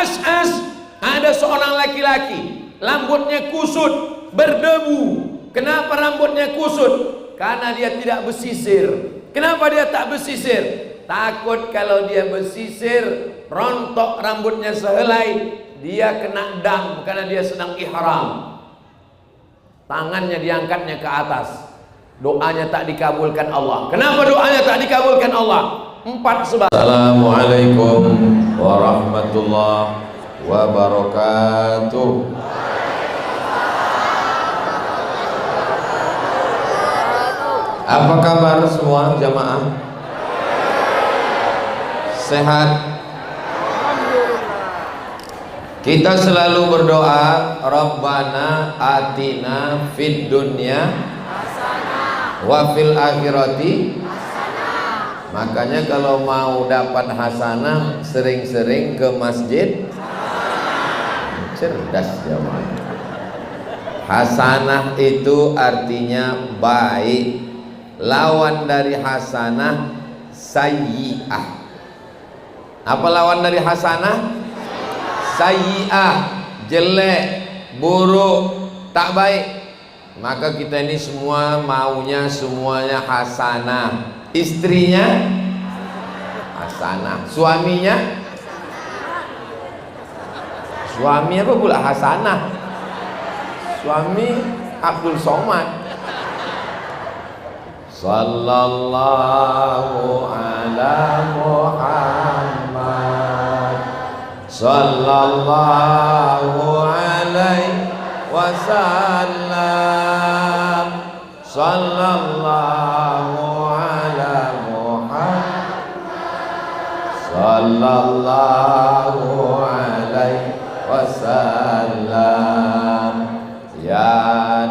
As'as, ada seorang laki-laki, rambutnya kusut, berdebu. Kenapa rambutnya kusut? Karena dia tidak bersisir. Kenapa dia tak bersisir? Takut kalau dia bersisir, rontok rambutnya sehelai, dia kena dam karena dia sedang ihram. Tangannya diangkatnya ke atas, doanya tak dikabulkan Allah. Kenapa doanya tak dikabulkan Allah? 4 sebab. Assalamualaikum warahmatullahi wabarakatuh. Apa kabar semua jamaah? Sehat? Kita selalu berdoa, Rabbana atina fid dunya wa fil akhirati. Makanya kalau mau dapat hasanah, sering-sering ke masjid. Cerdas jamaah. Hasanah itu artinya baik. Lawan dari hasanah sayyi'ah. Apa lawan dari hasanah? Sayyi'ah, jelek, buruk, tak baik. Maka kita ini semua maunya semuanya hasanah. Istrinya hasanah, suaminya, suami apa pula hasanah? Suami Abdul Somad. Sallallahu ala Muhammad, sallallahu alaihi wasallam, sallallahu ala Muhammad, sallallahu alaihi wasallam. Ya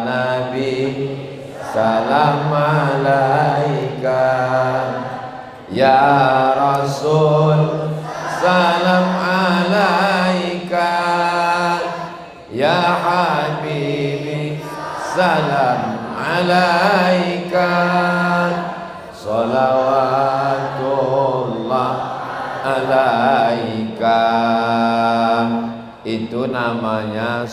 Nabi, salam alaika. Ya Rasul, salam alaika. Ya Habibi, salam alaika. Salawatullah alaika. Itu namanya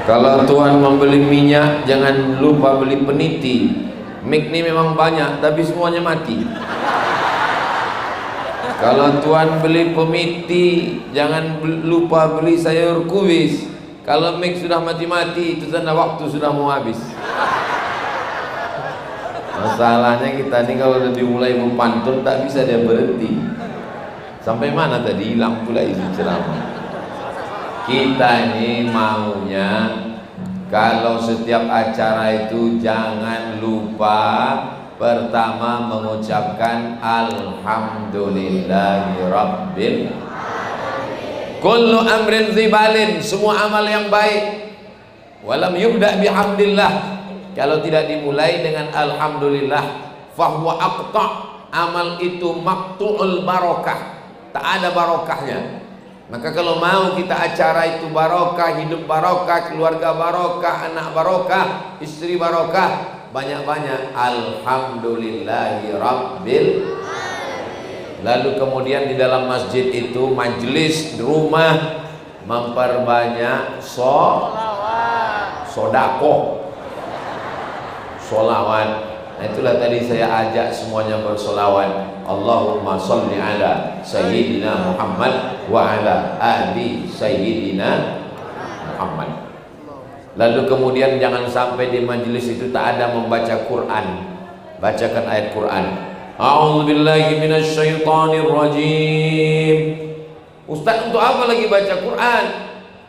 Kalau tuan membeli minyak, jangan lupa beli peniti. Mik ini memang banyak, tapi semuanya mati. Kalau tuan beli pemiti, jangan lupa beli sayur kubis. Kalau mik sudah mati-mati, itu tanda waktu sudah mau habis. Masalahnya kita ini kalau sudah dimulai mempantun, tak bisa dia berhenti. Sampai mana tadi? Hilang pula isi ceramah. Kita ini maunya kalau setiap acara itu jangan lupa pertama mengucapkan alhamdulillahi rabbil kullu amrin zibalin, semua amal yang baik walam yubda bihamdillah, kalau tidak dimulai dengan alhamdulillah fahuwa aqta, amal itu maqtu'ul barakah, tak ada barokahnya. Maka kalau mau kita acara itu barokah, hidup barokah, keluarga barokah, anak barokah, istri barokah, banyak-banyak alhamdulillahi rabbil. Lalu kemudian di dalam masjid itu majelis di rumah memperbanyak sodakoh, solawat. Nah, itulah tadi saya ajak semuanya bersolawat. Allahumma salli ala Sayyidina Muhammad wa ala ali Sayyidina Muhammad. Lalu kemudian jangan sampai di majelis itu tak ada membaca Quran. Bacakan ayat Quran. A'udzubillahi minasyaitonir rajim. Ustaz, untuk apa lagi baca Quran?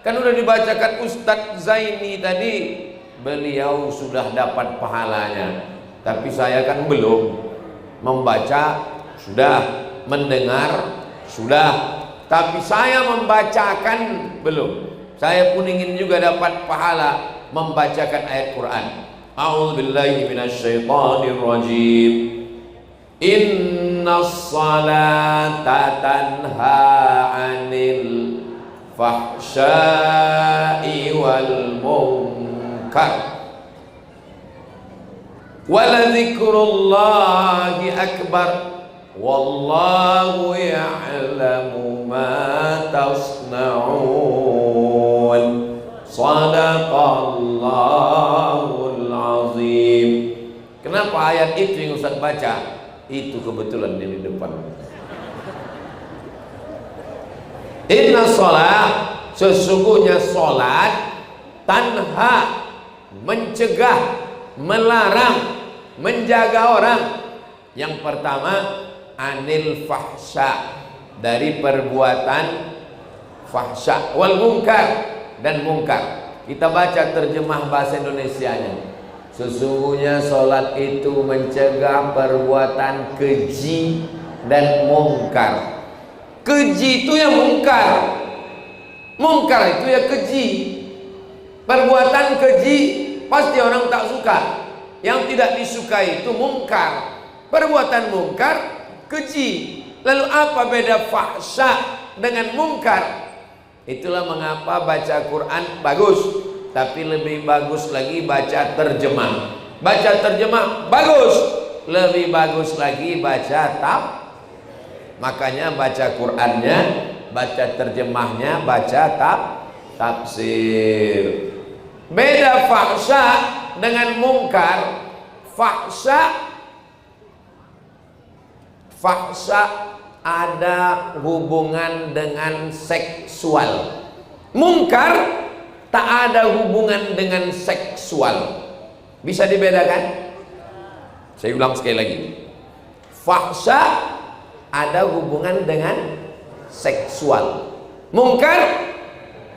Kan udah dibacakan Ustaz Zaini tadi. Beliau sudah dapat pahalanya. Tapi saya kan belum. Membaca sudah, mendengar sudah, tapi saya membacakan belum. Saya pun ingin juga dapat pahala membacakan ayat Quran. A'udzubillahi minasyaitonir rajim. Innas salata tanha 'anil fahsya'i wal munkar. Waladzikrullahi akbar. Wallahu ya'lamu ma tasna'un. Shadaqallahul azim. Kenapa ayat itu yang Ustaz baca? Itu kebetulan di depan. Inna sholat, sesungguhnya sholat, tanha, mencegah, melarang, menjaga orang. Yang pertama, anil fahsya, dari perbuatan fahsya, wal munkar, dan munkar. Kita baca terjemah bahasa Indonesianya. Sesungguhnya sholat itu mencegah perbuatan keji dan mungkar. Keji itu ya mungkar, mungkar itu ya keji. Perbuatan keji pasti orang tak suka. Yang tidak disukai itu mungkar. Perbuatan mungkar keji. Lalu apa beda fahsya dengan mungkar? Itulah mengapa baca Quran bagus, tapi lebih bagus lagi baca terjemah. Baca terjemah bagus, lebih bagus lagi baca makanya baca Qurannya, baca terjemahnya, baca tafsir. Beda fahsya dengan mungkar. Fahsya ada hubungan dengan seksual. Mungkar tak ada hubungan dengan seksual. Bisa dibedakan? Saya ulang sekali lagi. Fahsya ada hubungan dengan seksual. Mungkar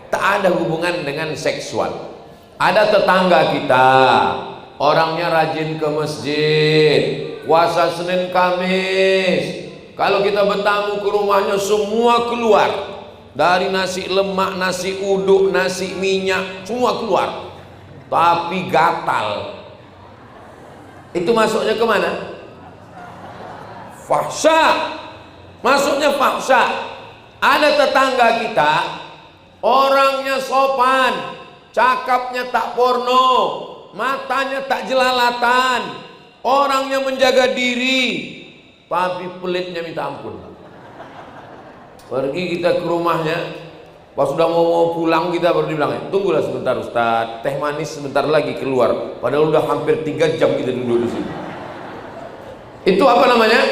tak ada hubungan dengan seksual. Ada tetangga kita, orangnya rajin ke masjid, puasa Senin Kamis. Kalau kita bertamu ke rumahnya semua keluar. Dari nasi lemak, nasi uduk, nasi minyak, semua keluar. Tapi gatal. Itu masuknya kemana? Fahsya. Masuknya fahsya. Ada tetangga kita, orangnya sopan, cakapnya tak porno, matanya tak jelalatan, orangnya menjaga diri, tapi pelitnya minta ampun. Pergi kita ke rumahnya, pas sudah mau pulang kita baru dibilang, tunggulah sebentar Ustaz, teh manis sebentar lagi keluar. Padahal udah hampir 3 jam kita duduk di sini. Itu apa namanya?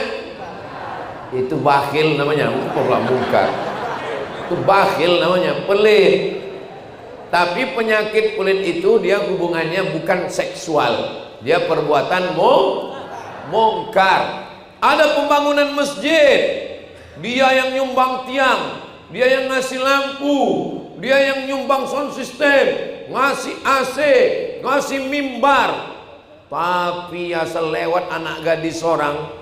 Itu bakhil namanya, bukan mungkar. Itu bakhil namanya, pelit. Tapi penyakit pelit itu dia hubungannya bukan seksual, dia perbuatan mungkar. Ada pembangunan masjid, dia yang nyumbang tiang, dia yang ngasih lampu, dia yang nyumbang sound system, ngasih AC, ngasih mimbar. Tapi asal lewat anak gadis orang,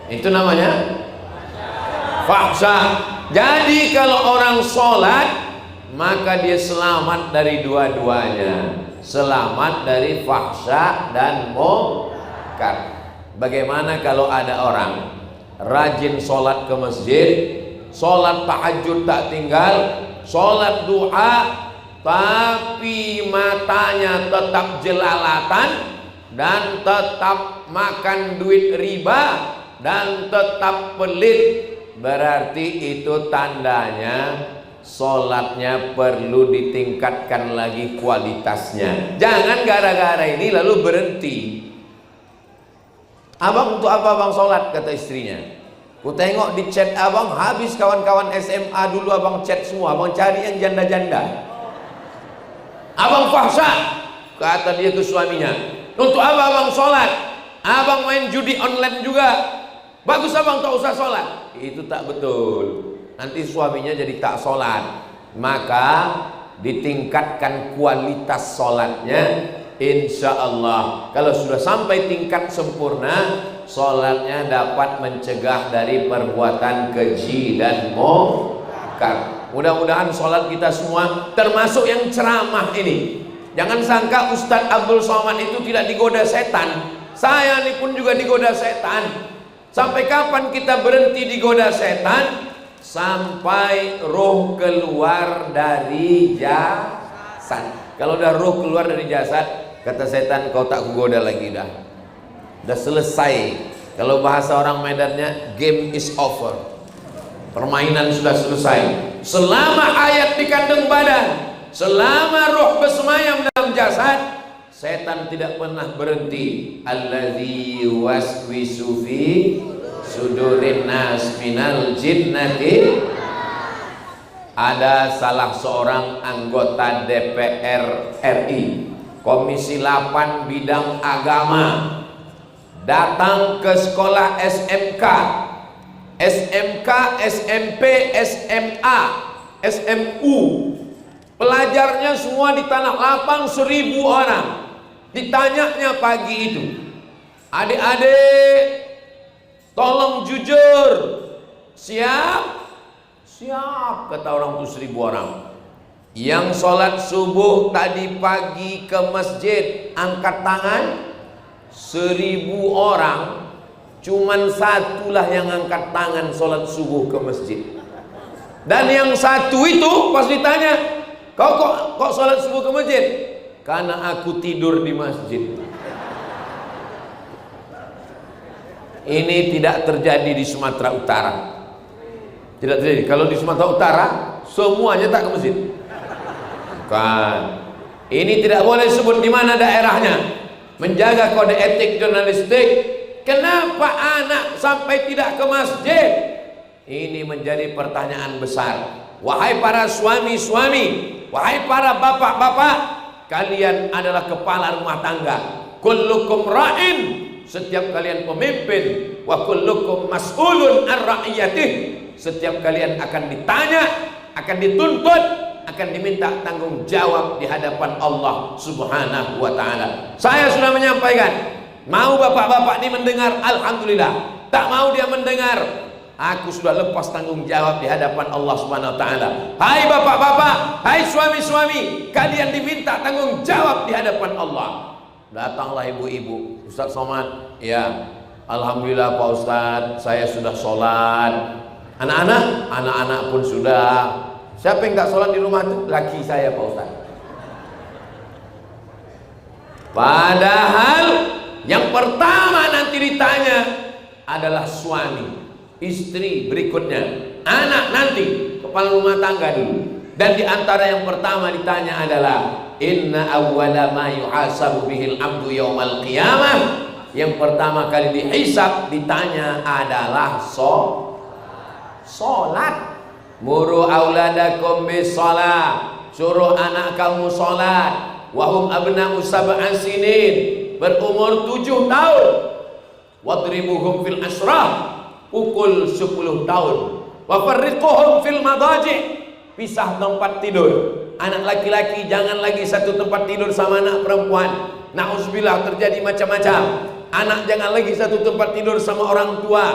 itu namanya fahsya. Jadi kalau orang sholat, maka dia selamat dari dua-duanya, selamat dari fahsya dan mungkar. Bagaimana kalau ada orang rajin sholat ke masjid, sholat tahajud tak tinggal, sholat duha, tapi matanya tetap jelalatan dan tetap makan duit riba dan tetap pelit, berarti itu tandanya sholatnya perlu ditingkatkan lagi kualitasnya. Jangan gara-gara ini lalu berhenti. Abang untuk apa abang sholat? Kata istrinya. Ku tengok di chat abang habis kawan-kawan SMA dulu abang chat semua, abang cari yang janda-janda. Abang fahsya, kata dia ke suaminya. Untuk apa abang sholat? Abang main judi online juga. Bagus abang tak usah sholat. Itu tak betul. Nanti suaminya jadi tak sholat. Maka ditingkatkan kualitas sholatnya. Insya Allah kalau sudah sampai tingkat sempurna, sholatnya dapat mencegah dari perbuatan keji dan mungkar. Mudah-mudahan sholat kita semua, termasuk yang ceramah ini, Jangan sangka Ustadz Abdul Somad itu tidak digoda setan. Saya ini pun juga digoda setan. Sampai kapan kita berhenti digoda setan? Sampai roh keluar dari jasad. Kalau udah roh keluar dari jasad, kata setan, kau tak kugoda lagi dah. Udah selesai. Kalau bahasa orang Medannya, game is over. Permainan sudah selesai. Selama ayat di kandung badan, selama roh bersemayam dalam jasad, setan tidak pernah berhenti. Allazi waswisu fi sudurin nas minal jinnati. Ada salah seorang anggota DPR RI Komisi 8 bidang agama datang ke sekolah SMK, SMP, SMA, SMU. Pelajarnya semua di Tanah Lapang 1000 orang. Ditanyanya pagi itu, adik-adik tolong jujur. Siap? Siap, kata orang itu 1000 orang. Yang sholat subuh tadi pagi ke masjid, angkat tangan. 1000 orang, cuman satulah yang angkat tangan sholat subuh ke masjid. Dan yang satu itu pas ditanya, kok sholat subuh ke masjid? Karena aku tidur di masjid. Ini tidak terjadi di Sumatera Utara. Tidak terjadi. Kalau di Sumatera Utara semuanya tak ke masjid. Bukan. Ini tidak boleh sebut di mana daerahnya. Menjaga kode etik jurnalistik. Kenapa anak sampai tidak ke masjid? Ini menjadi pertanyaan besar. Wahai para suami-suami, wahai para bapak-bapak, kalian adalah kepala rumah tangga. Kullukum ra'in, setiap kalian pemimpin. Wa kullukum mas'ulun an ra'iyatih, setiap kalian akan ditanya, akan dituntut, akan diminta tanggung jawab di hadapan Allah Subhanahu wa ta'ala. Saya sudah menyampaikan, mau bapak-bapak ini mendengar, alhamdulillah. Tak mau dia mendengar, aku sudah lepas tanggung jawab di hadapan Allah Subhanahu wa ta'ala. Hai bapak-bapak, hai suami-suami, kalian diminta tanggung jawab di hadapan Allah. Datanglah ibu-ibu, Ustaz Somad, ya alhamdulillah Pak Ustaz, saya sudah sholat. Anak-anak? Anak-anak pun sudah. Siapa yang tak sholat di rumah itu? Laki saya Pak Ustaz. Padahal yang pertama nanti ditanya adalah suami, istri berikutnya, anak nanti, kepala rumah tangga dulu. Dan di antara yang pertama ditanya adalah inna awwala ma yuhasabu bihil abdu yaumal qiyamah. Yang pertama kali dihisab, ditanya adalah sholat. Muru auladakum bis sholat, suruh anak kamu sholat. Wahum abna'u sab'an sinin, berumur 7 tahun. Wadribuhum fil asrah, pukul 10 tahun. Wa farriquhum fil madaji', pisah tempat tidur. Anak laki-laki jangan lagi satu tempat tidur sama anak perempuan. Na'udzubillah, terjadi macam-macam. Anak jangan lagi satu tempat tidur sama orang tua.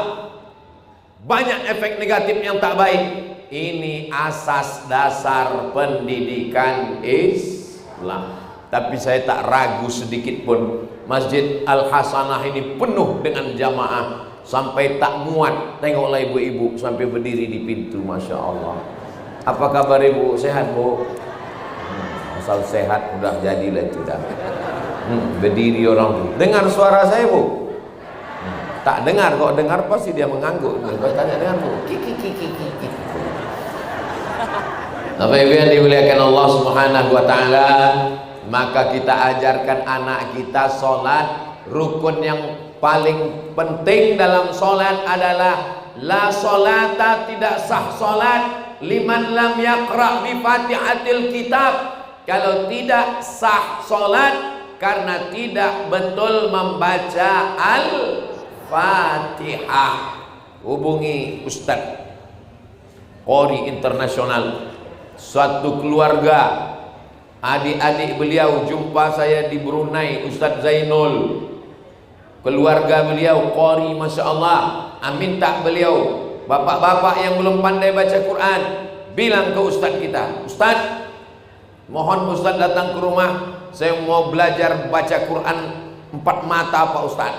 Banyak efek negatif yang tak baik. Ini asas dasar pendidikan Islam. Tapi saya tak ragu sedikit pun, Masjid Al-Hasanah ini penuh dengan jamaah. Sampai tak muat, tengoklah ibu-ibu sampai berdiri di pintu. Masya Allah. Apa kabar ibu? Sehat bu? Asal sehat udah jadilah itu dah. Berdiri orang tu. Dengar suara saya bu? Tak dengar, kok dengar pasti dia mengangguk. Kau tanya dengar bu? Bapak Ibu yang dimuliakan Allah Subhanahu wa ta'ala, maka kita ajarkan anak kita sholat. Rukun yang paling penting dalam sholat adalah la sholata, tidak sah sholat liman lam yaqra bi fatihatil kitab. Kalau tidak sah sholat karena tidak betul membaca Al-Fatihah. Hubungi Ustadz Qori Internasional. Suatu keluarga, adik-adik beliau jumpa saya di Brunei, Ustadz Zainul. Keluarga beliau Qori, Masya Allah. Minta beliau, bapak-bapak yang belum pandai baca Quran, bilang ke Ustadz kita, Ustadz, mohon Ustadz datang ke rumah, saya mau belajar baca Quran 4 mata Pak Ustaz.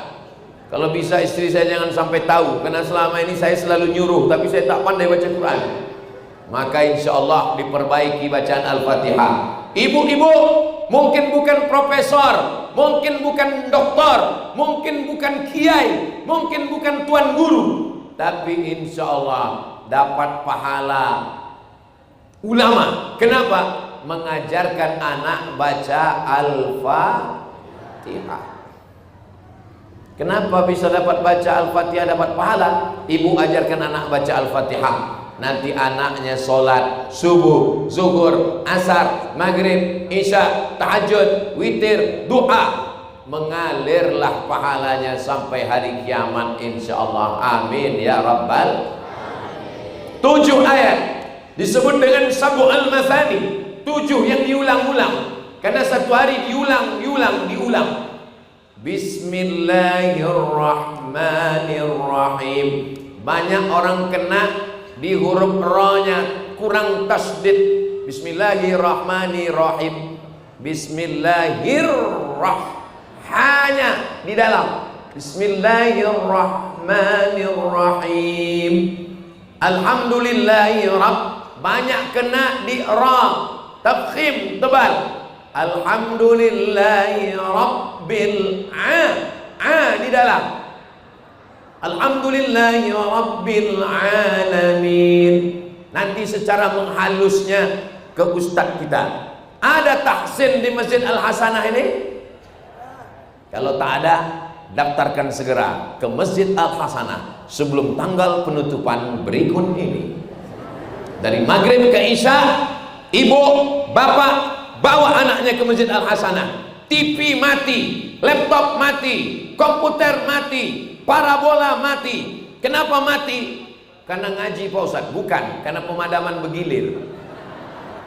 Kalau bisa istri saya jangan sampai tahu, karena selama ini saya selalu nyuruh tapi saya tak pandai baca Quran. Maka insya Allah diperbaiki bacaan Al-Fatihah. Ibu-ibu mungkin bukan profesor, mungkin bukan doktor, mungkin bukan kiai, mungkin bukan tuan guru, tapi insya Allah dapat pahala ulama. Kenapa? Mengajarkan anak baca Al-Fatihah. Kenapa bisa dapat baca Al-Fatihah dapat pahala? Ibu ajarkan anak baca Al-Fatihah, nanti anaknya sholat subuh, zuhur, asar, maghrib, isya, tahajud, witir, doa, mengalirlah pahalanya sampai hari kiamat insyaallah. Amin ya rabbal. 7 ayat disebut dengan sab'ul mathani, 7 yang diulang-ulang, karena satu hari diulang. Bismillahirrahmanirrahim. Banyak orang kena di huruf ra-nya kurang tasdid. Bismillahirrahmanirrahim. Hanya di dalam Bismillahirrahmanirrahim. Alhamdulillahi rabb, banyak kena di ra, tafkhim tebal. Alhamdulillahi rabbil di dalam Alhamdulillahi rabbil alamin. Nanti secara menghalusnya ke ustadz kita. Ada tahsin di Masjid Al-Hasanah ini? Kalau tak ada, daftarkan segera ke Masjid Al-Hasanah sebelum tanggal penutupan berikut ini. Dari maghrib ke isya, ibu, bapak bawa anaknya ke Masjid Al-Hasanah. TV mati, laptop mati, komputer mati, parabola mati. Kenapa mati? Karena ngaji Pak Ustaz? Bukan, karena pemadaman bergilir.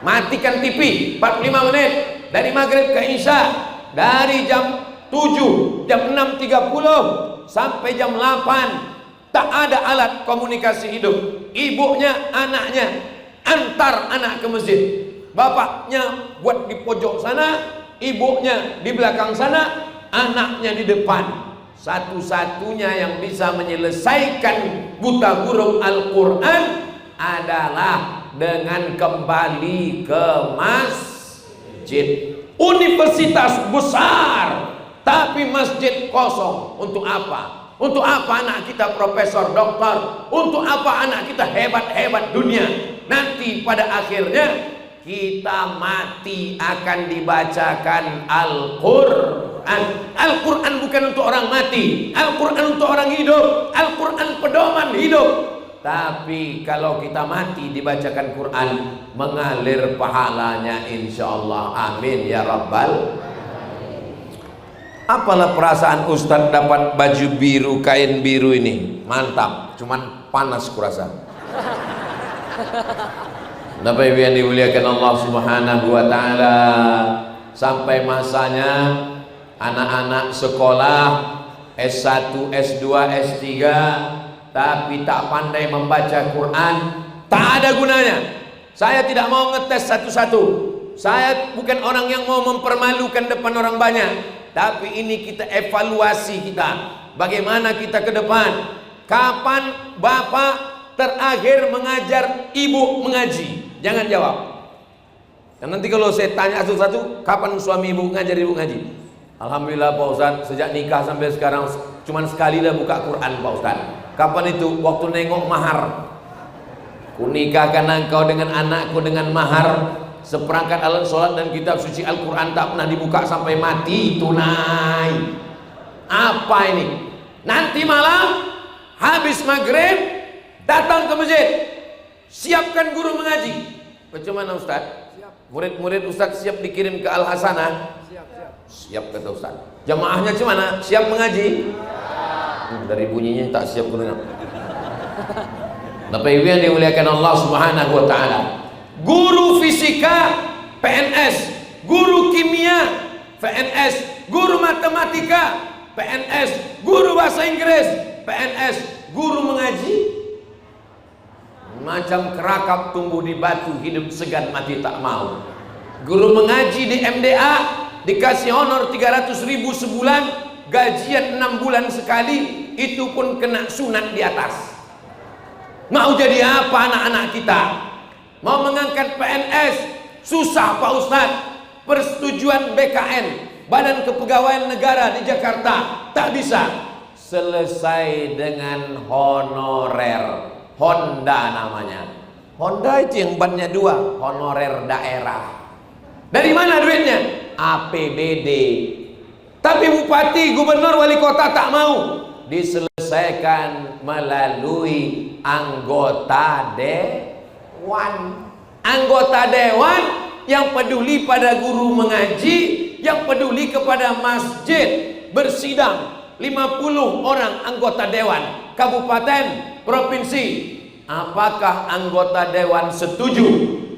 Matikan TV 45 menit dari maghrib ke isya, dari jam 7, jam 6.30 sampai jam 8. Tak ada alat komunikasi hidup. Ibunya, anaknya antar anak ke masjid. Bapaknya buat di pojok sana, ibunya di belakang sana, anaknya di depan. Satu-satunya yang bisa menyelesaikan buta huruf Al-Quran adalah dengan kembali ke masjid. Universitas besar tapi masjid kosong. Untuk apa? Untuk apa anak kita profesor, doktor? Untuk apa anak kita hebat-hebat dunia? Nanti pada akhirnya kita mati akan dibacakan Al-Quran. Al-Quran bukan untuk orang mati, Al-Quran untuk orang hidup, Al-Quran pedoman hidup. Tapi kalau kita mati dibacakan Quran, mengalir pahalanya insyaallah. Amin ya rabbal. Apalah perasaan Ustadz dapat baju biru, kain biru ini? Mantap, cuman panas kurasa. Bapak Ibu yang dimuliakan Allah Subhanahu wa taala, sampai masanya anak-anak sekolah S1, S2, S3 tapi tak pandai membaca Quran, tak ada gunanya. Saya tidak mau ngetes satu-satu. Saya bukan orang yang mau mempermalukan depan orang banyak, tapi ini kita evaluasi kita. Bagaimana kita ke depan? Kapan Bapak terakhir mengajar ibu mengaji? Jangan jawab. Dan nanti kalau saya tanya satu-satu, kapan suami ibu ngajar ibu ngaji? Alhamdulillah Pak Ustaz, sejak nikah sampai sekarang cuman sekali dah buka Quran Pak Ustaz. Kapan itu? Waktu nengok mahar. Kunikahkan engkau dengan anakku dengan mahar, seperangkat alat sholat dan kitab suci Al-Quran tak pernah dibuka sampai mati tunai. Apa ini? Nanti malam habis maghrib datang ke masjid, siapkan guru mengaji. Bagaimana Ustaz? Murid-murid Ustaz siap dikirim ke Al-Hasanah? Siap kata Ustaz. Jamaahnya gimana? Siap mengaji? Dari bunyinya tak siap gurunya. Bapak Ibu yang dimuliakan Allah Subhanahu wa taala, guru fisika PNS, guru kimia PNS, guru matematika PNS, guru bahasa Inggris PNS, guru mengaji macam kerakap tumbuh di batu, hidup segan mati tak mau. Guru mengaji di MDA dikasih honor 300.000 sebulan, gajian 6 bulan sekali, itu pun kena sunat di atas. Mau jadi apa anak-anak kita? Mau mengangkat PNS, susah Pak Ustadz. Persetujuan BKN, Badan Kepegawaian Negara di Jakarta, tak bisa. Selesai dengan honorer, Honda namanya. Honda itu yang bannya 2, honorer daerah. Dari mana duitnya? APBD. Tapi bupati, gubernur, wali kota tak mau. Diselesaikan melalui anggota dewan. Anggota dewan yang peduli pada guru mengaji, yang peduli kepada masjid, bersidang. 50 orang anggota dewan kabupaten, provinsi. Apakah anggota dewan setuju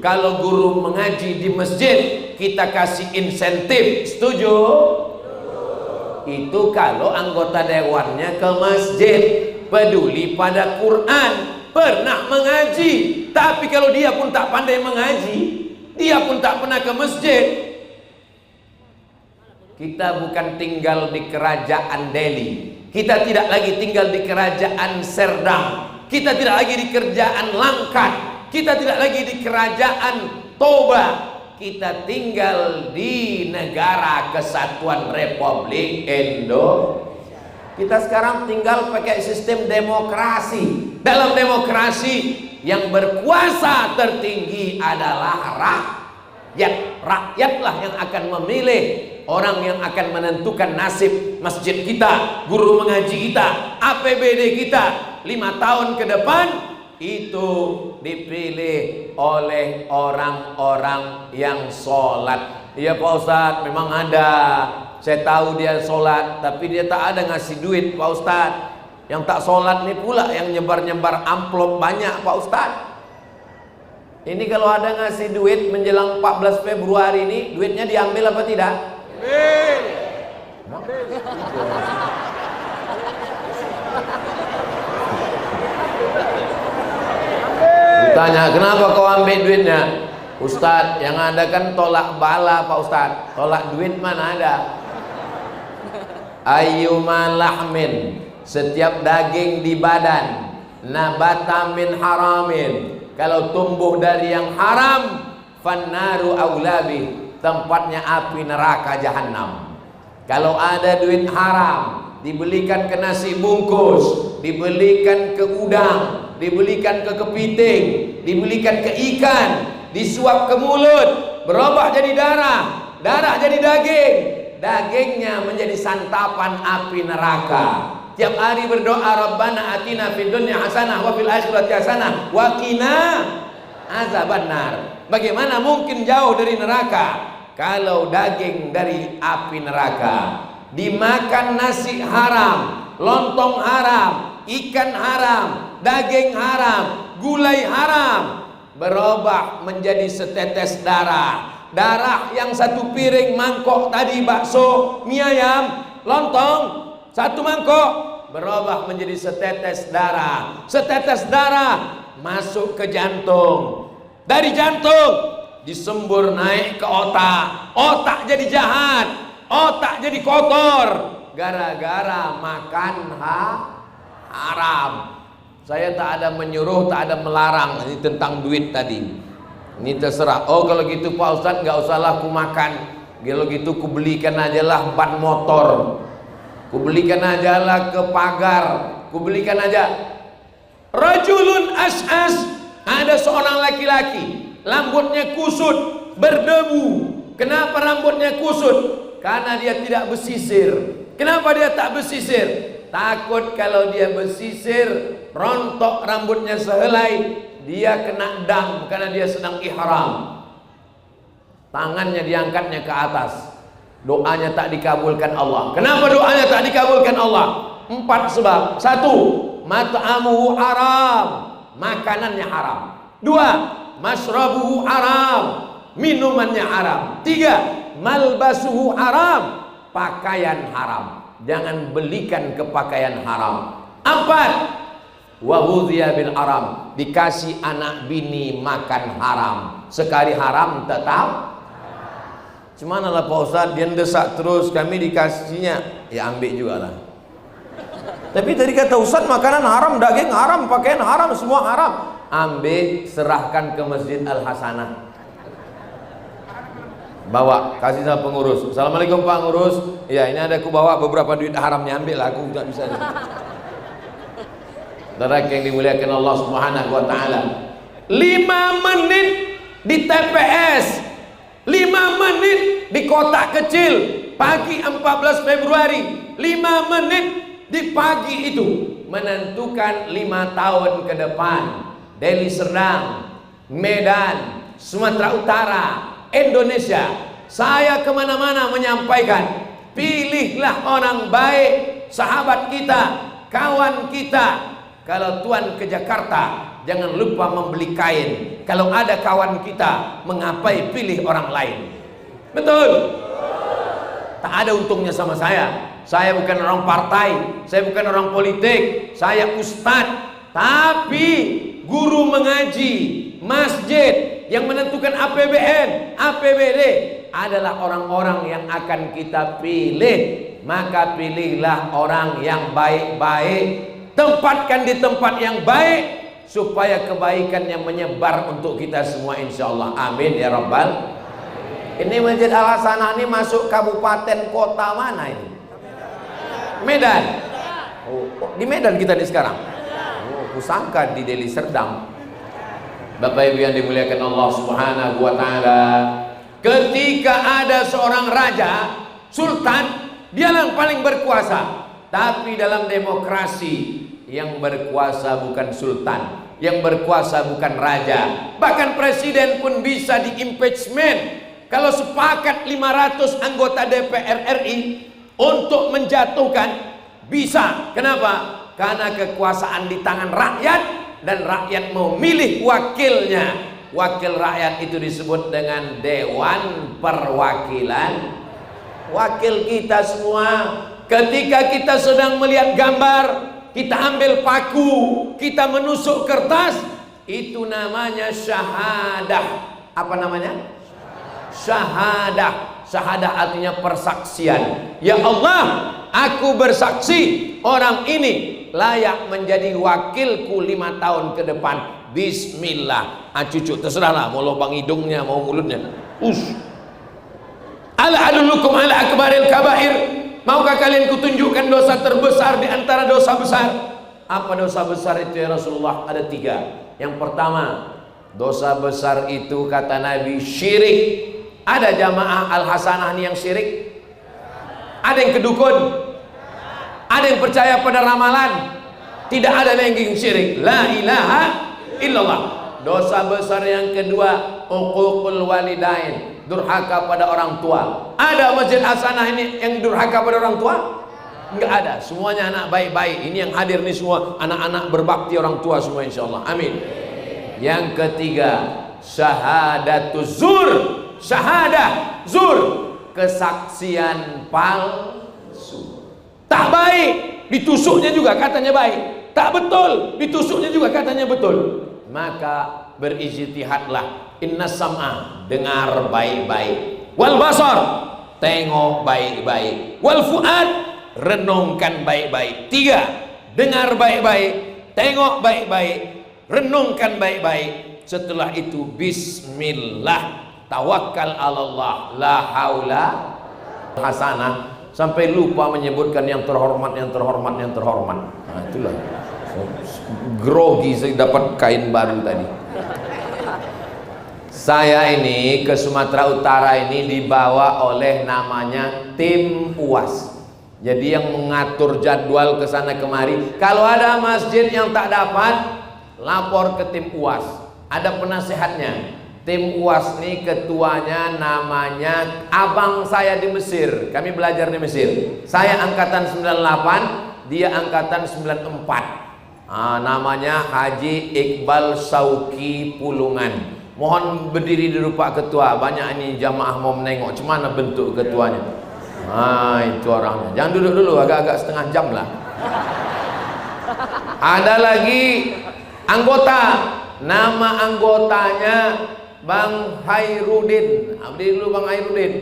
kalau guru mengaji di masjid kita kasih insentif? Setuju? Itu kalau anggota dewannya ke masjid, peduli pada Quran, pernah mengaji. Tapi kalau dia pun tak pandai mengaji, dia pun tak pernah ke masjid. Kita bukan tinggal di kerajaan Delhi, kita tidak lagi tinggal di kerajaan Serdang, kita tidak lagi di kerajaan Langkat, kita tidak lagi di kerajaan Toba, kita tinggal di negara kesatuan Republik Indonesia. Kita sekarang tinggal pakai sistem demokrasi. Dalam demokrasi yang berkuasa tertinggi adalah rakyat. Rakyatlah yang akan memilih orang yang akan menentukan nasib masjid kita, guru mengaji kita, APBD kita 5 tahun ke depan. Itu dipilih oleh orang-orang yang sholat. Iya Pak Ustadz, memang ada. Saya tahu dia sholat, tapi dia tak ada ngasih duit Pak Ustadz. Yang tak sholat ini pula yang nyebar-nyebar amplop banyak Pak Ustadz. Ini kalau ada ngasih duit menjelang 14 Februari ini, duitnya diambil apa tidak? Ditanya, kenapa kau ambil duitnya? Ustadz, yang ada kan tolak bala Pak Ustadz. Tolak duit mana ada? Ayyuma lahmin, setiap daging di badan, nabata min haramin, kalau tumbuh dari yang haram, fannaru aulabi, tempatnya api neraka jahanam. Kalau ada duit haram, dibelikan ke nasi bungkus, dibelikan ke udang, dibelikan ke kepiting, dibelikan ke ikan, disuap ke mulut, berubah jadi darah, darah jadi daging, dagingnya menjadi santapan api neraka. Tiap hari berdoa, Rabbana atina fid dunya hasanah wa fil akhirati hasanah wa qina azabannar. Bagaimana mungkin jauh dari neraka kalau daging dari api neraka? Dimakan nasi haram, lontong haram, ikan haram, daging haram, gulai haram, berubah menjadi setetes darah. Darah yang satu piring mangkok tadi bakso, mie ayam, lontong, satu mangkok berubah menjadi setetes darah. Setetes darah masuk ke jantung. Dari jantung disembur naik ke otak. Otak jadi jahat, otak jadi kotor gara-gara makan haram. Saya tak ada menyuruh, tak ada melarang. Ini tentang duit tadi. Ini terserah. Oh kalau gitu Pak Ustadz, nggak usahlah ku makan. Kalau gitu ku belikan aja lah ban motor, ku belikan aja lah ke pagar, ku belikan aja. Rajulun as'as, ada seorang laki-laki, rambutnya kusut, berdebu. Kenapa rambutnya kusut? Karena dia tidak bersisir. Kenapa dia tak bersisir? Takut kalau dia bersisir, rontok rambutnya sehelai, dia kena dam karena dia sedang ihram. Tangannya diangkatnya ke atas, doanya tak dikabulkan Allah. Kenapa doanya tak dikabulkan Allah? 4 sebab. 1, mat'amuhu haram, makanannya haram. 2, masrabuhu haram, minumannya haram. 3, malbasuhu haram, pakaian haram. Jangan belikan ke pakaian haram. 4, wahudhiya bil haram, dikasih anak bini makan haram. Sekali haram tetap. Cuma lah Pak Ustadz, dia desak terus, kami dikasihnya, ya ambil juga lah. Tapi tadi kata Ustadz, makanan haram, daging haram, pakaian haram, semua haram. Ambil, serahkan ke Masjid Al-Hasanah. Bawa, kasih sama pengurus. Assalamualaikum Pak Ngurus. Ya, ini ada aku bawa beberapa duit haramnya, ambil lah, aku nggak bisa. Saudara yang dimuliakan Allah Subhanahu wa taala. 5 menit di TPS, 5 menit di kotak kecil pagi 14 Februari, 5 menit di pagi itu menentukan 5 tahun ke depan. Deli Serdang, Medan, Sumatera Utara, Indonesia. Saya kemana-mana menyampaikan, pilihlah orang baik, sahabat kita, kawan kita. Kalau Tuan ke Jakarta, jangan lupa membeli kain. Kalau ada kawan kita, mengapai pilih orang lain? Betul? Tak ada untungnya sama saya. Saya bukan orang partai, saya bukan orang politik, saya ustadz. Tapi guru mengaji, masjid yang menentukan APBN, APBD adalah orang-orang yang akan kita pilih. Maka pilihlah orang yang baik-baik, tempatkan di tempat yang baik, supaya kebaikan yang menyebar untuk kita semua, insya Allah. Amin ya Rabbal. Ini Masjid Al-Hasanah ini masuk kabupaten kota mana ini? Medan. Oh, di Medan kita nih sekarang. Oh, kusangka di Deli Serdang. Bapak Ibu yang dimuliakan Allah Subhanahu wa taala, ketika ada seorang raja, sultan, dia yang paling berkuasa. Tapi dalam demokrasi, yang berkuasa bukan sultan, yang berkuasa bukan raja. Bahkan presiden pun bisa di-impeachment. Kalau sepakat 500 anggota DPR RI untuk menjatuhkan, bisa. Kenapa? Karena kekuasaan di tangan rakyat, dan rakyat memilih wakilnya. Wakil rakyat itu disebut dengan Dewan Perwakilan. Wakil kita semua. Ketika kita sedang melihat gambar, kita ambil paku, kita menusuk kertas, itu namanya syahadah. Apa namanya? Syahadah. Syahadah artinya persaksian. Ya Allah, aku bersaksi orang ini layak menjadi wakilku 5 tahun ke depan. Bismillah. Cucu terserahlah, mau lubang hidungnya, mau mulutnya. Ala adullukum ala akbaril kabair. Maukah kalian kutunjukkan dosa terbesar di antara dosa besar? Apa dosa besar itu ya Rasulullah? Ada 3. Yang pertama, dosa besar itu kata Nabi syirik. Ada jamaah Al-Hasanah ini yang syirik? Ada yang kedukun? Ada yang percaya pada ramalan? Tidak ada yang syirik. La ilaha illallah. Dosa besar yang kedua, uququl walidain, durhaka pada orang tua. Ada Masjid Hasanah ini yang durhaka pada orang tua? Enggak ada. Semuanya anak baik-baik. Ini yang hadir nih semua anak-anak berbakti orang tua semua, insyaallah. Amin. Yang ketiga, syahadatuz zur. Syahadah zur, kesaksian palsu. Tak baik, ditusuknya juga katanya baik. Tak betul, ditusuknya juga katanya betul. Maka berijtihadlah. Inna sam'a, dengar baik-baik. Wal basar, tengok baik-baik. Wal fuad, renungkan baik-baik. 3, dengar baik-baik, tengok baik-baik, renungkan baik-baik. Setelah itu bismillah, tawakal Allah, la haula. Hasanah sampai lupa menyebutkan yang terhormat, yang terhormat, yang terhormat. Nah, itulah grogi saya dapat kain baru tadi. Saya ini ke Sumatera Utara ini dibawa oleh namanya tim UAS. Jadi yang mengatur jadwal ke sana kemari. Kalau ada masjid yang tak dapat, lapor ke tim UAS. Ada penasehatnya. Tim UAS ini ketuanya namanya abang saya di Mesir. Kami belajar di Mesir. Saya angkatan 98, dia angkatan 94. Namanya Haji Iqbal Sauki Pulungan. Mohon berdiri dulu Pak Ketua. Banyak ini jamaah mau menengok. Cemana bentuk ketuanya? Itu orangnya. Jangan duduk dulu, agak-agak setengah jam lah. Ada lagi anggota. Nama anggotanya Bang Hairudin. Abdi dulu Bang Hairudin.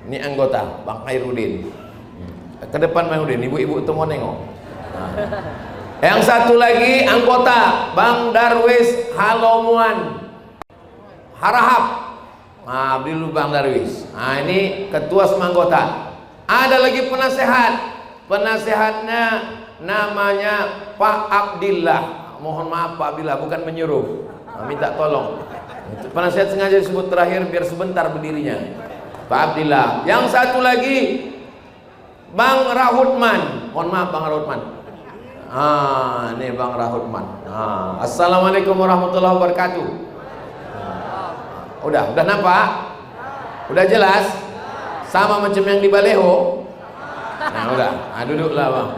Ini anggota Bang Hairudin. Ke depan Bang Hairudin, ibu-ibu itu mau nengok. Yang satu lagi anggota Bang Darwis Halomuan Harahap. Beli dulu Bang Darwis. Ini ketua semua anggota. Ada lagi penasehat. Penasehatnya namanya Pak Abdillah. Mohon maaf Pak Abdillah, bukan menyuruh, minta tolong. Penasehat sengaja disebut terakhir biar sebentar berdirinya, Pak Abdillah. Yang satu lagi Bang Rahutman. Mohon maaf Bang Rahutman. Ini Bang Rahutman. Assalamualaikum warahmatullahi wabarakatuh. Udah nampak? Udah jelas? Sama macam yang di Baleho. Udah. Duduklah Bang.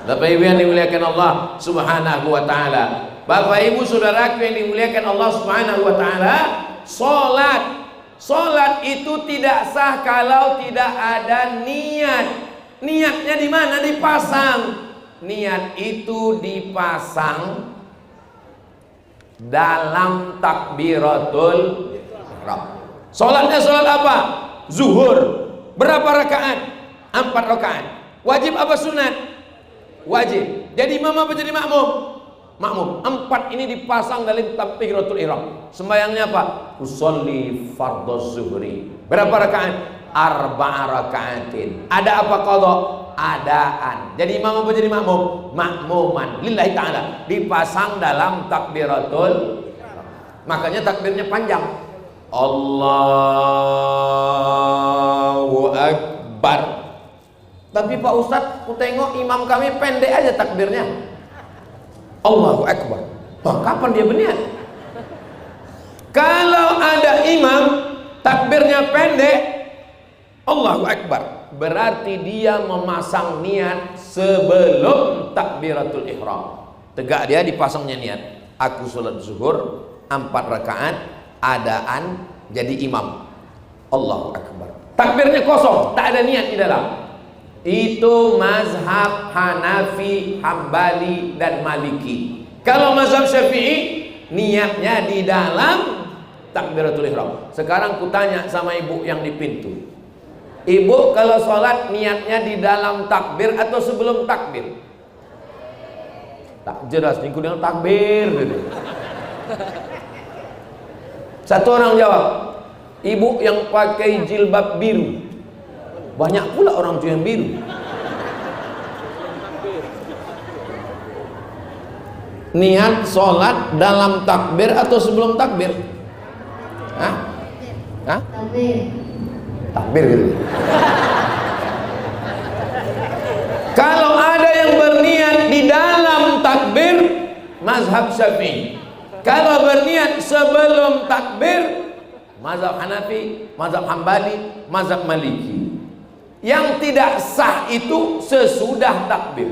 Bapak Ibu yang dimuliakan Allah Subhanahu wa taala. Bapak Ibu saudaraku yang dimuliakan Allah Subhanahu wa taala, salat itu tidak sah kalau tidak ada niat. Niatnya di mana? Dipasang. Niat itu dipasang dalam takbiratul ihram. Salatnya salat apa? Zuhur. Berapa rakaat? 4 rakaat. Wajib apa sunat? Wajib. Jadi imam apa jadi makmum? Makmum. 4 ini dipasang dalam takbiratul ihram. Sembayangnya apa? Usolli fardhu zuhri. Berapa rakaat? 4 rakaatin. Ada apa qadha? Adaan. Jadi imam apa jadi makmum? Makmuman lillahi ta'ala. Dipasang dalam takbiratul. Makanya takbirnya panjang. Allahu Akbar. Tapi Pak Ustadz, aku tengok imam kami pendek aja takbirnya. Allahu Akbar. Kapan dia berniat? Kalau ada imam takbirnya pendek, Allahu Akbar, berarti dia memasang niat sebelum takbiratul ihram. Tegak dia dipasangnya niat. Aku sholat zuhur 4 rakaat, adaan jadi imam. Allahu Akbar. Takbirnya kosong, tak ada niat di dalam. Itu mazhab Hanafi, Hambali dan Maliki. Kalau mazhab Syafi'i, niatnya di dalam takbiratul ihram. Sekarang kutanya sama ibu yang di pintu, ibu kalau sholat niatnya di dalam takbir atau sebelum takbir? Tak jelas, niku dengan takbir gitu. Satu orang jawab, ibu yang pakai jilbab biru. Banyak pula orang tua yang biru. Niat sholat dalam takbir atau sebelum takbir? Takbir gitu. Kalau ada yang berniat di dalam takbir, mazhab Syafi'i. Kalau berniat sebelum takbir, mazhab Hanafi, mazhab Hambali, mazhab Maliki. Yang tidak sah itu sesudah takbir.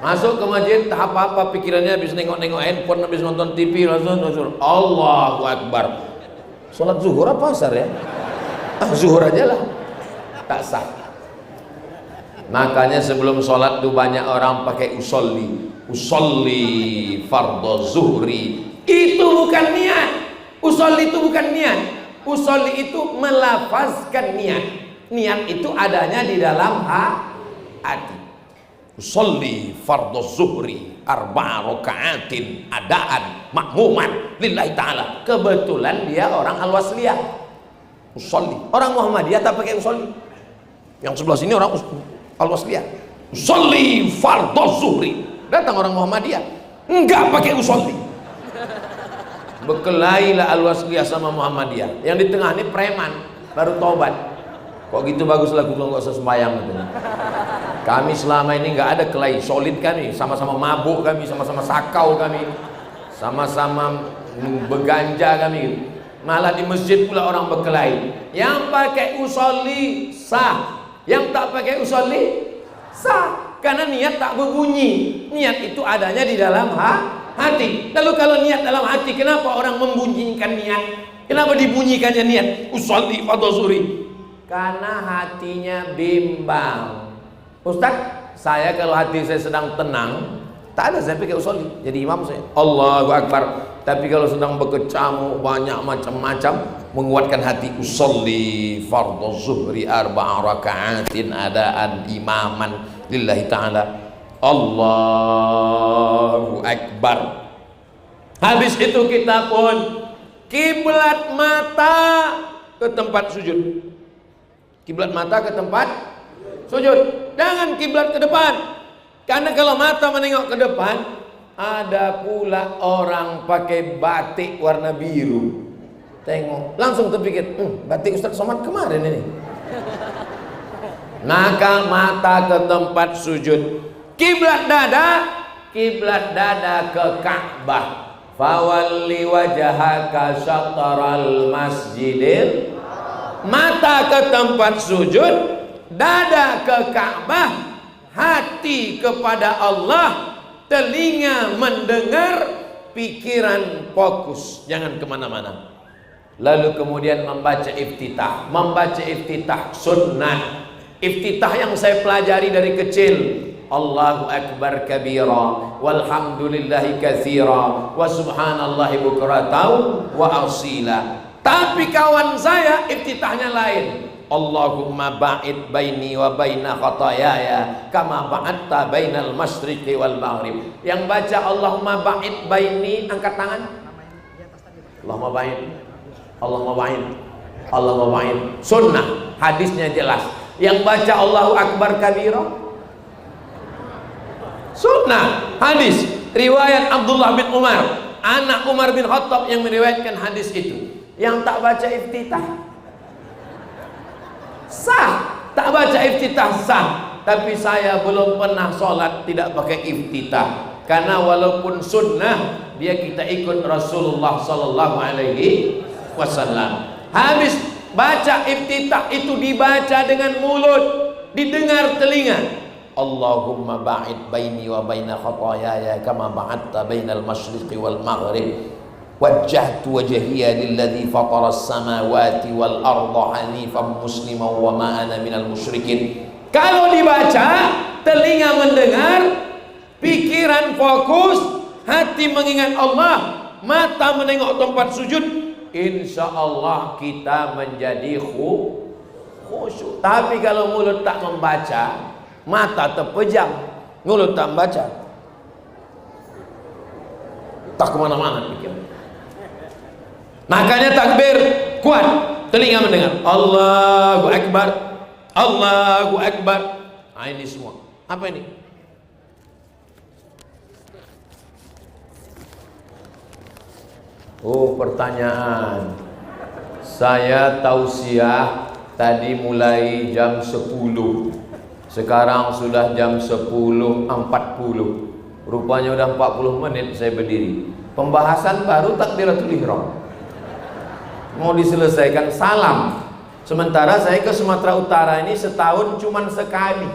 Masuk ke masjid, tak apa-apa pikirannya, habis nengok-nengok handphone, habis nonton TV, langsung Allahu Akbar. Sholat zuhur apa asar ya? Zuhur aja lah. Tak sah. Makanya sebelum sholat tuh banyak orang pakai usolli fardhu zuhri. Itu bukan niat. Usolli itu bukan niat. Usolli itu melafazkan niat. Niat itu adanya di dalam hati. Usolli fardhu zuhri 4 rakaatin adaan makmuman lillahi ta'ala. Kebetulan dia orang Al-Wasliyah. Usolli. Orang Muhammadiyah tak pakai usolli. Yang sebelah sini orang Al-Wasliyah. Usolli fardhu zuhri. Datang orang Muhammadiyah, enggak pakai usolli. Berkelailah Al-Wasliyah sama Muhammadiyah. Yang di tengah ini preman baru taubat. Kok gitu bagus lagu kalau nggak usah sembahyang gitu. Kami selama ini nggak ada kelahi, solid kami, sama-sama mabuk kami, sama-sama sakau kami, sama-sama beganja kami. Malah di masjid pula orang berkelahi. Yang pakai usolli sah, yang tak pakai usolli sah, karena niat tak berbunyi. Niat itu adanya di dalam hati. Lalu kalau niat dalam hati, kenapa orang membunyikan niat? Kenapa dibunyikannya niat? Usolli fardhu zuhri. Karena hatinya bimbang. Ustaz, saya kalau hati saya sedang tenang, tak ada saya pakai usolli. Jadi imam saya, Allahu Akbar, Tapi kalau sedang berkecamuk banyak macam-macam, menguatkan hati, usolli fardhu zuhri arba'a raka'atin adaan imaman lillahi ta'ala, Allahu Akbar. Habis itu kita pun kiblat mata ke tempat sujud. Kiblat mata ke tempat sujud. Jangan kiblat ke depan. Karena kalau mata menengok ke depan, ada pula orang pakai batik warna biru. Tengok, langsung terpikir, batik Ustaz Somad kemarin ini. Maka mata ke tempat sujud. Kiblat dada ke Ka'bah. Fawalli wajhaka syatral masjidil. Mata ke tempat sujud, dada ke Ka'bah, hati kepada Allah, telinga mendengar, pikiran fokus, jangan kemana-mana. Lalu kemudian membaca iftitah. Membaca iftitah sunnah. Iftitah yang saya pelajari dari kecil, Allahu Akbar kabira, walhamdulillahi katsira, wa subhanallahi bukratan wa asila. Tapi kawan saya iftitahnya lain. Allahumma ba'id baini wa baina khatayaya kama ba'adta bainal masyriqi wal maghrib. Yang baca Allahumma ba'id baini, angkat tangan. Allahumma ba'id, Allahumma ba'id, Allahumma ba'id. Sunnah, hadisnya jelas. Yang baca Allahu Akbar kabira, sunnah, hadis riwayat Abdullah bin Umar, anak Umar bin Khattab yang meriwayatkan hadis itu. Yang tak baca iftitah sah, tak baca iftitah sah. Tapi saya belum pernah sholat tidak pakai iftitah, karena walaupun sunnah, dia kita ikut Rasulullah sallallahu alaihi wasallam. Habis baca iftitah itu dibaca dengan mulut, didengar telinga. Allahumma ba'id baini wa baina khatayaya kama ba'adta bainal masyriqi wal maghrib. Wajjahtu wajhiya lilladzi fatara as-samawati wal arda hanifan musliman wa ma ana minal musyrikin. Kalau dibaca, telinga mendengar, pikiran fokus, hati mengingat Allah, mata menengok tempat sujud, insya Allah kita menjadi khusyuk. Tapi kalau mulut tak membaca, mata terpejam, mulut tak membaca, tak kemana-mana pikiran. Makanya takbir kuat, telinga mendengar, Allahu Akbar, Allahu Akbar. Nah, ini semua apa ini? Oh, pertanyaan. Saya tausiah tadi mulai jam 10. Sekarang sudah jam 10.40. Rupanya udah 40 menit saya berdiri. Pembahasan baru takbiratul ihram. Mau diselesaikan salam. Sementara saya ke Sumatera Utara ini setahun cuman sekali.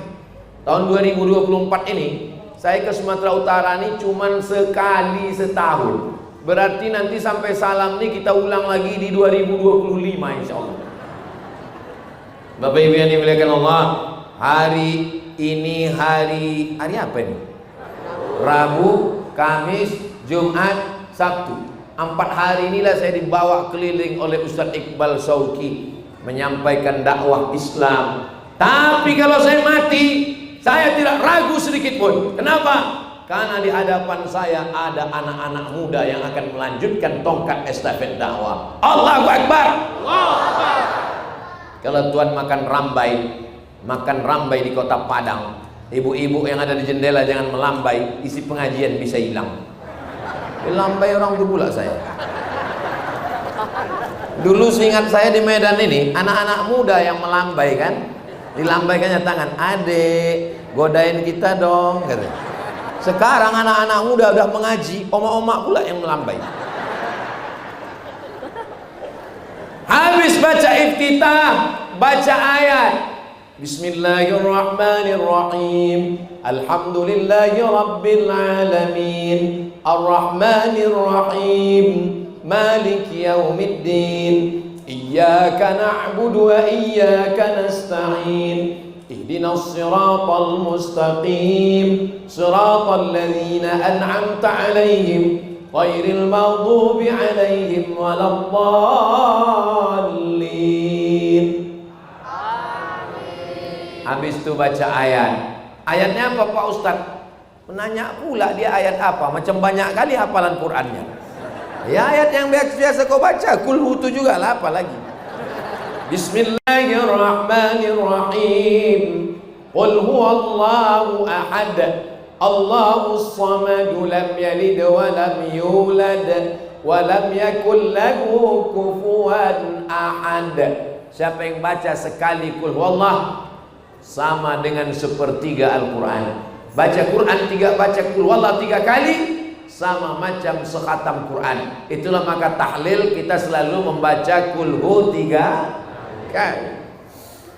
Tahun 2024 ini saya ke Sumatera Utara ini cuman sekali setahun. Berarti nanti sampai salam ini kita ulang lagi di 2025 insya Allah. Bapak Ibu yang dimuliakan Allah, hari ini hari apa ini? Rabu, Kamis, Jumat, Sabtu. 4 hari inilah saya dibawa keliling oleh Ustadz Iqbal Sauki menyampaikan dakwah Islam. Tapi kalau saya mati, saya tidak ragu sedikit pun. Kenapa? Karena di hadapan saya ada anak-anak muda yang akan melanjutkan tongkat estafet dakwah. Allahu Akbar. Allahu Akbar. Kalau Tuhan makan rambai di kota Padang, ibu-ibu yang ada di jendela jangan melambai, isi pengajian bisa hilang. Lambai orang itu pula saya. Dulu seingat saya di Medan ini, anak-anak muda yang melambai kan, dilambaikannya tangan, adek godain kita dong katanya. Sekarang anak-anak muda udah mengaji, oma-oma pula yang melambai. Habis baca iftitah, baca ayat Bismillahirrahmanirrahim. Alhamdulillahi rabbil alamin. Ar-Rahmanir Rahim. Maliki yaumiddin. Iyyaka na'budu wa iyyaka nasta'in. Ihdinas siratal mustaqim. Siratal ladzina an'amta 'alaihim ghairil maghdubi 'alaihim waladdallin. Habis itu baca ayat. Ayatnya apa Pak Ustaz? Menanya pula dia ayat apa? Macam banyak kali hafalan Qur'annya. Ya ayat yang biasa kau baca, kulhu itu juga lah, apa lagi? Bismillahirrahmanirrahim. Qul huwallahu ahad, Allahus samad, lam yalid wa lam yulad wa lam yakul lahu kufuwan ahad. Siapa yang baca sekali qul huwallah sama dengan sepertiga Al-Quran. Baca Quran baca qul huwallah 3 kali sama macam sekhatam Quran. Itulah maka tahlil kita selalu membaca qul hu 3 kali.